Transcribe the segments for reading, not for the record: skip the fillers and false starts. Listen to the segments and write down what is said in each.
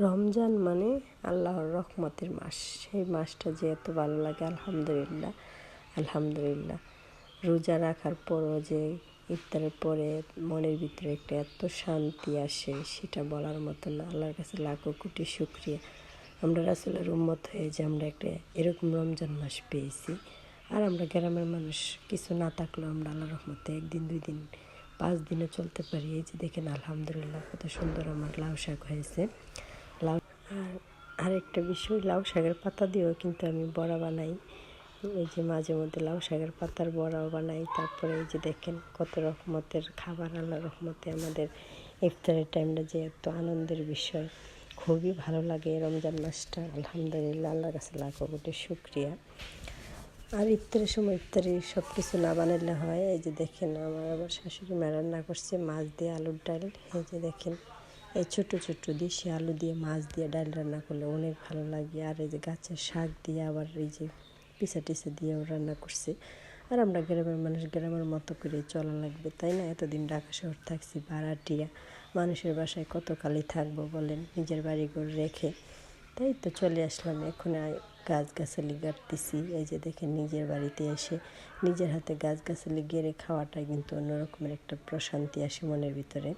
রমজান মানে আল্লাহর রহমতের মাস। সেই মাসটা যে এত ভালো লাগে, আলহামদুলিল্লাহ আলহামদুলিল্লাহ। রোজা রাখার পরও যে ইফতারের পরে মনের ভিতরে একটা এত শান্তি আসে, সেটা বলার মতো না। আল্লাহর কাছে লাখো কোটি শুকরিয়া, আমরা রাসূলের উম্মত হয়ে যে আমরা একটা এরকম রমজান মাস পেয়েছি। আর আমরা গ্রামের মানুষ, কিছু না থাকলেও আমরা আল্লাহর রহমতে 1 দিন 2 দিন 5 দিনও চলতে পারি। এই যে দেখেন আলহামদুলিল্লাহ কত সুন্দর আমার লাউ শাক হয়েছে। লাউ আরেকটা বিষয়, লাউ শাকের পাতা দিয়েও কিন্তু আমি বড়া বানাই। এই যে মাঝে মধ্যে লাউ শাকের পাতার বড়াও বানাই। তারপরে এই যে দেখেন কত রকমতের খাবার, আল্লাহর রহমতে আমাদের ইফতারের টাইমটা যে এত আনন্দের বিষয়। খুবই ভালো লাগে এই রমজান মাসটা, আলহামদুলিল্লাহ আল্লাহর কাছে লাখো কোটি শুকরিয়া। আর ইফতারের সময় ইফতারি সব কিছু না বানালে হয়। এই যে দেখেন আমার আবার শাশুড়ি মা রান্না করছে মাছ দিয়ে আলুর ডাল। এই যে দেখেন এই ছোটো ছোটো দেশি আলু দিয়ে মাছ দিয়ে ডাল রান্না করলে অনেক ভালো লাগে। আর এই যে গাছের শাক দিয়ে আবার এই যে পিসা টিসা দিয়েও রান্না করছে। আর আমরা গ্রামের মানুষ, গ্রামের মতো করে চলা লাগবে, তাই না? এতদিন ঢাকা শহর থাকছি ভাড়াটিয়া, মানুষের বাসায় কত কালই থাকবো বলেন, নিজের বাড়িঘর রেখে। তাই তো চলে আসলাম। এখন গাছগাছালি গাড়তেছি। এই যে দেখেন নিজের বাড়িতে এসে নিজের হাতে গাছগাছালি গেড়ে খাওয়াটা কিন্তু অন্যরকমের একটা প্রশান্তি আসে মনের ভিতরে।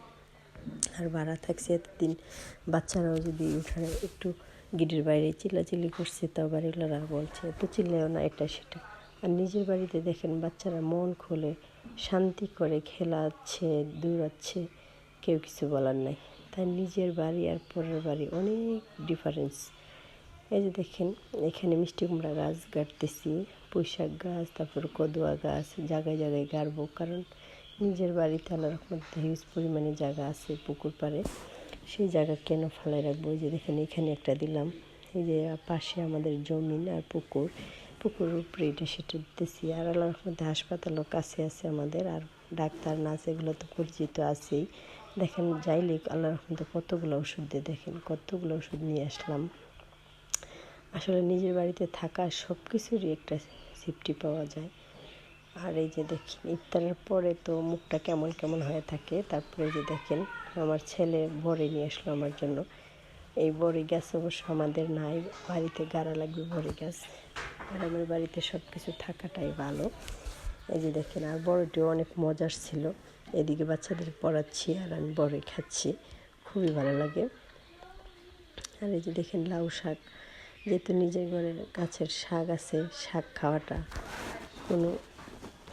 আর ভাড়া থাকছি এতদিন, বাচ্চারাও যদি উঠানে একটু গেটের বাইরে চিল্লাচিল্লি করছে, তো বাড়িওয়ালারা বলছে তো চিল্লাও না, এটা সেটা। আর নিজের বাড়িতে দেখেন বাচ্চারা মন খুলে শান্তি করে খেলাচ্ছে, দৌড়াচ্ছে, কেউ কিছু বলার নাই। তাই নিজের বাড়ি আর পরের বাড়ি অনেক ডিফারেন্স। এই যে দেখেন এখানে মিষ্টি কুমড়া গাছ গাড়তেছি, পুঁইশাক গাছ, তারপর কদুয়া গাছ জায়গায় জায়গায় গাড়বো, কারণ নিজের বাড়িতে আল্লাহর রহমতে হিউজ পরিমাণে জায়গা আছে পুকুর পাড়ে, সেই জায়গা কেন ফেলাই রাখবো। এই যে দেখেন এখানে একটা দিলাম। এই যে পাশে আমাদের জমিন আর পুকুরের উপরে এটা সেটা দিতেছি। আর আল্লাহর রহমতে হাসপাতালও কাছে আছে আমাদের, আর ডাক্তার নার্স এগুলো তো পরিচিত আছেই। দেখেন যাইলে আল্লাহর রহমতে কতগুলো ওষুধ দিয়ে, দেখেন কতগুলো ওষুধ নিয়ে আসলাম। আসলে নিজের বাড়িতে থাকা সব কিছুরই একটা সেফটি পাওয়া যায়। আর এই যে দেখেন ইফতারের পরে তো মুখটা কেমন কেমন হয়ে থাকে। তারপরে যে দেখেন আমার ছেলে বড়ি নিয়ে আসলো আমার জন্য। এই বড়ি গাছ অবশ্য আমাদের নাই, বাড়িতে গাড়া লাগবে বড়ি গাছ। আর আমার বাড়িতে সব কিছু থাকাটাই ভালো। এই যে দেখেন আর বড়িটিও অনেক মজার ছিল। এদিকে বাচ্চাদের পড়াচ্ছি আর আমি বড়ি খাচ্ছি, খুবই ভালো লাগে। আর এই যে দেখেন লাউ শাক, যেহেতু নিজের ঘরে গাছের শাক আছে, শাক খাওয়াটা কোনো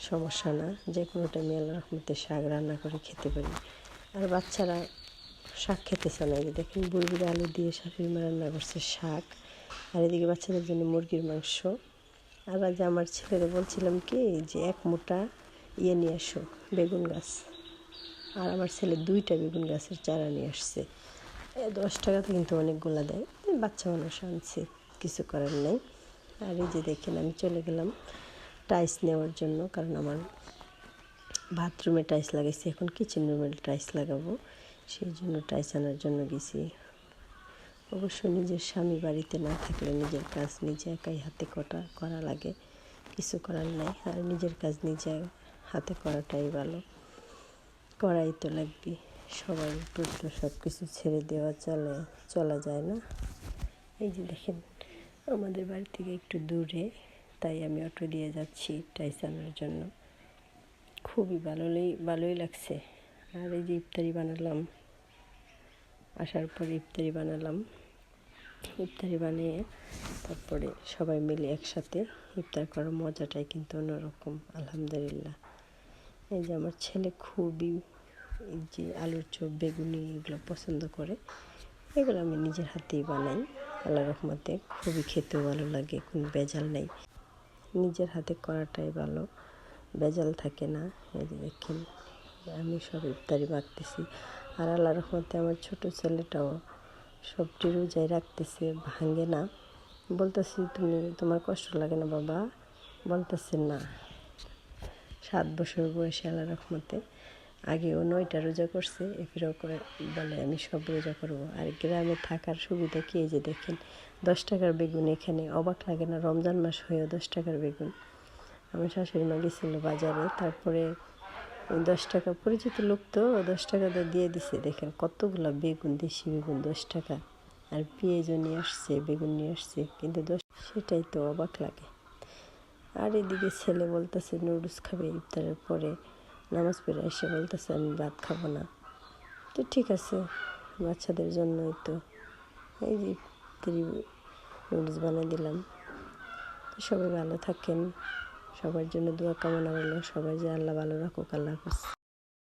সমস্যা না। যে কোনো টাইমে আল্লাহর রহমতে শাক রান্না করে খেতে পারি। আর বাচ্চারা শাক খেতে চায় না। এই যে দেখেন বুড়ি আলু দিয়ে শাশুড়ি মা রান্না করছে শাক। আর এদিকে বাচ্চাদের জন্য মুরগির মাংস। আর আজ আমার ছেলেরা বলছিলাম কি যে 1 মুঠা নিয়ে আসো, বেগুন গাছ। আর আমার ছেলে 2টা বেগুন গাছের চারা নিয়ে আসছে। 10 টাকাতে কিন্তু অনেকগুলো দেয়। বাচ্চা মানুষ আনছে, কিছু করার নেই। আর এই যে দেখেন আমি চলে গেলাম টাইলস নেওয়ার জন্য, কারণ আমার বাথরুমে টাইলস লাগাইছি, এখন কিচেন রুমে টাইলস লাগাবো, সেই জন্য টাইলস আনার জন্য গেছি। অবশ্য নিজের স্বামী বাড়িতে না থাকলে নিজের কাজ নিজে একাই হাতে করা লাগে, কিছু করার নাই। আর নিজের কাজ নিজে হাতে করাটাই ভালো, করাই তো লাগবে। সবার উপর তো সব কিছু ছেড়ে দেওয়া চলা যায় না। এই যে দেখেন আমাদের বাড়ি থেকে একটু দূরে, তাই আমি অটো দিয়ে যাচ্ছি টাইলস আনার জন্য। খুবই ভালোই লাগছে। আর এই যে ইফতারি বানালাম, আসার পরে ইফতারি বানিয়ে তারপরে সবাই মিলে একসাথে ইফতার করার মজাটাই কিন্তু অন্যরকম, আলহামদুলিল্লাহ। এই যে আমার ছেলে খুবই এই যে আলুর চপ, বেগুনি এগুলো পছন্দ করে। এগুলো আমি নিজের হাতেই বানাই, আল্লাহর রহমতে খুবই খেতেও ভালো লাগে, কোনো ভেজাল নেই। নিজের হাতে করাটাই ভালো, ভেজাল থাকে না। এই যে দেখেন আমি সব ইফতারি মাখতেছি। আর আল্লাহর রহমতে আমার ছোটো ছেলেটাও সবটি রোজায় রাখতেছে, ভাঙে না। বলতেছি তোমার কষ্ট লাগে না বাবা? বলতেছে না। 7 বছর বয়সে আল্লাহর রহমতে। আগেও 9টা রোজা করছে, এফিরও করে বলে আমি সব রোজা করব। আর গ্রামে থাকার সুবিধা কি, এই যে দেখেন 10 টাকার বেগুন, এখানে অবাক লাগে না? রমজান মাস হয়েও 10 টাকার বেগুন। আমার শাশুড়ি মা গেছিল বাজারে, তারপরে 10 টাকা, পরিচিত লোক তো 10 টাকা দিয়ে দিছে। দেখেন কতগুলো বেগুন, দেশি বেগুন 10 টাকা। আর পেঁয়াজও নিয়ে আসছে, বেগুন নিয়ে আসছে, কিন্তু সেটাই তো অবাক লাগে। আর এদিকে ছেলে বলতেছে নুডলস খাবে ইফতারের পরে, নামাজ পড়ে এসে বলতেছে আমি ভাত খাবো না। তো ঠিক আছে, বাচ্চাদের জন্যই তো এই যে ইফতারি নুডলস বানিয়ে দিলাম। সবাই ভালো থাকেন, সবার জন্য দোয়া কামনা রইল, সবাই যে আল্লাহ ভালো রাখুক। আল্লাহ হাফেজ।